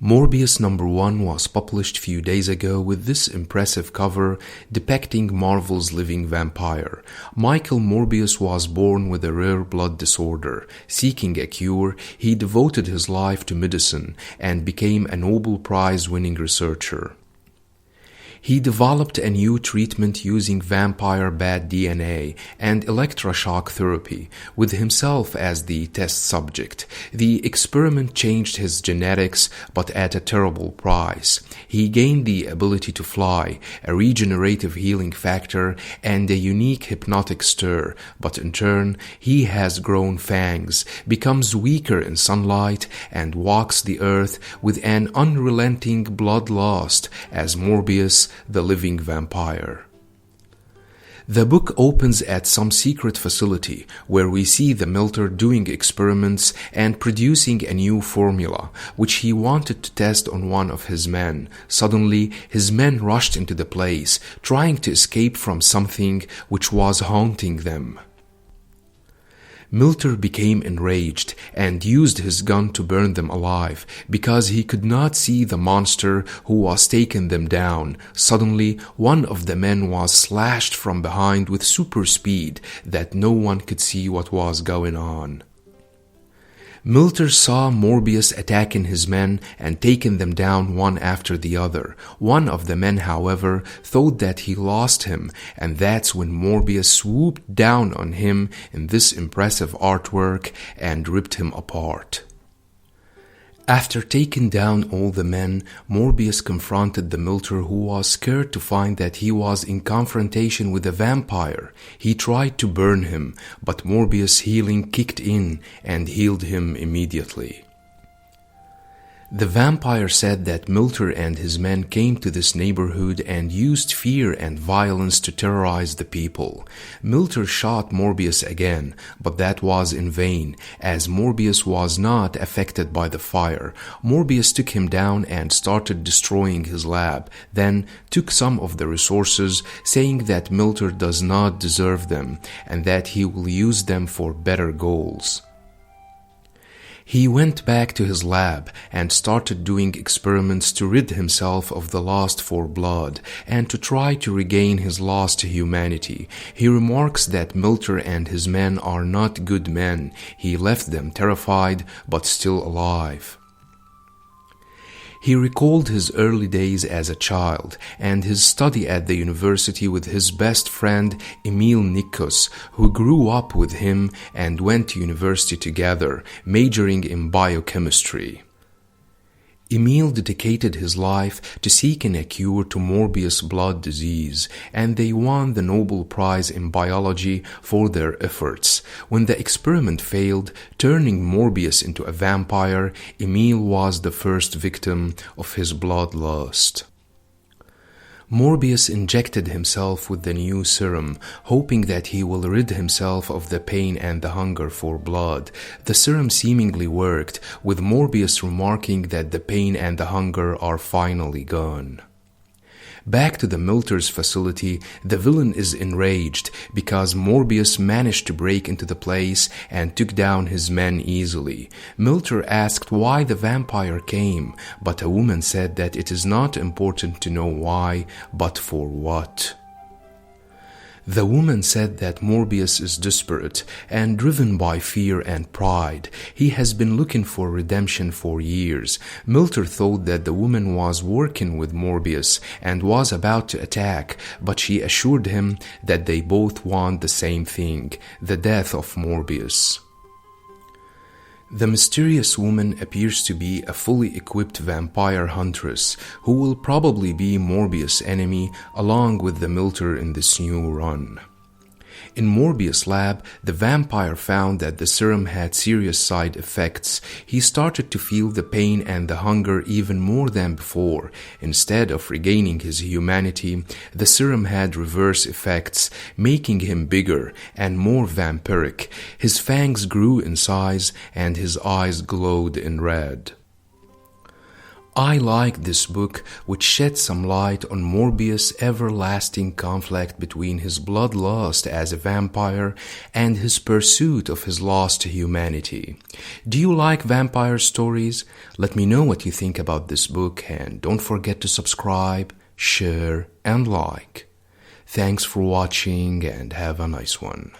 Morbius #1 was published few days ago with this impressive cover depicting Marvel's living vampire. Michael Morbius was born with a rare blood disorder. Seeking a cure, he devoted his life to medicine and became a Nobel Prize-winning researcher. He developed a new treatment using vampire bat DNA and electroshock therapy, with himself as the test subject. The experiment changed his genetics, but at a terrible price. He gained the ability to fly, a regenerative healing factor, and a unique hypnotic stir, but in turn, he has grown fangs, becomes weaker in sunlight, and walks the earth with an unrelenting bloodlust as Morbius, the living vampire. The book opens at some secret facility where we see the Milter doing experiments and producing a new formula, which he wanted to test on one of his men. Suddenly, his men rushed into the place, trying to escape from something which was haunting them. Milter became enraged and used his gun to burn them alive because he could not see the monster who was taking them down. Suddenly, one of the men was slashed from behind with super speed that no one could see what was going on. Milter saw Morbius attacking his men and taking them down one after the other. One of the men, however, thought that he lost him, and that's when Morbius swooped down on him in this impressive artwork and ripped him apart. After taking down all the men, Morbius confronted the Milter, who was scared to find that he was in confrontation with a vampire. He tried to burn him, but Morbius' healing kicked in and healed him immediately. The vampire said that Milter and his men came to this neighborhood and used fear and violence to terrorize the people. Milter shot Morbius again, but that was in vain, as Morbius was not affected by the fire. Morbius took him down and started destroying his lab, then took some of the resources, saying that Milter does not deserve them and that he will use them for better goals. He went back to his lab and started doing experiments to rid himself of the lust for blood and to try to regain his lost humanity. He remarks that Milter and his men are not good men. He left them terrified but still alive. He recalled his early days as a child and his study at the university with his best friend Emil Nikos, who grew up with him and went to university together, majoring in biochemistry. Emil dedicated his life to seeking a cure to Morbius' blood disease, and they won the Nobel Prize in Biology for their efforts. When the experiment failed, turning Morbius into a vampire, Emil was the first victim of his bloodlust. Morbius injected himself with the new serum, hoping that he will rid himself of the pain and the hunger for blood. The serum seemingly worked, with Morbius remarking that the pain and the hunger are finally gone. Back to the Milter's facility, the villain is enraged because Morbius managed to break into the place and took down his men easily. Milter asked why the vampire came, but a woman said that it is not important to know why, but for what. The woman said that Morbius is desperate and driven by fear and pride. He has been looking for redemption for years. Milter thought that the woman was working with Morbius and was about to attack, but she assured him that they both want the same thing, the death of Morbius. The mysterious woman appears to be a fully equipped vampire Huntress, who will probably be Morbius' enemy along with the Milter in this new run. In Morbius' lab, the vampire found that the serum had serious side effects. He started to feel the pain and the hunger even more than before. Instead of regaining his humanity, the serum had reverse effects, making him bigger and more vampiric. His fangs grew in size and his eyes glowed in red. I like this book, which sheds some light on Morbius' everlasting conflict between his bloodlust as a vampire and his pursuit of his lost humanity. Do you like vampire stories? Let me know what you think about this book, and don't forget to subscribe, share, and like. Thanks for watching, and have a nice one.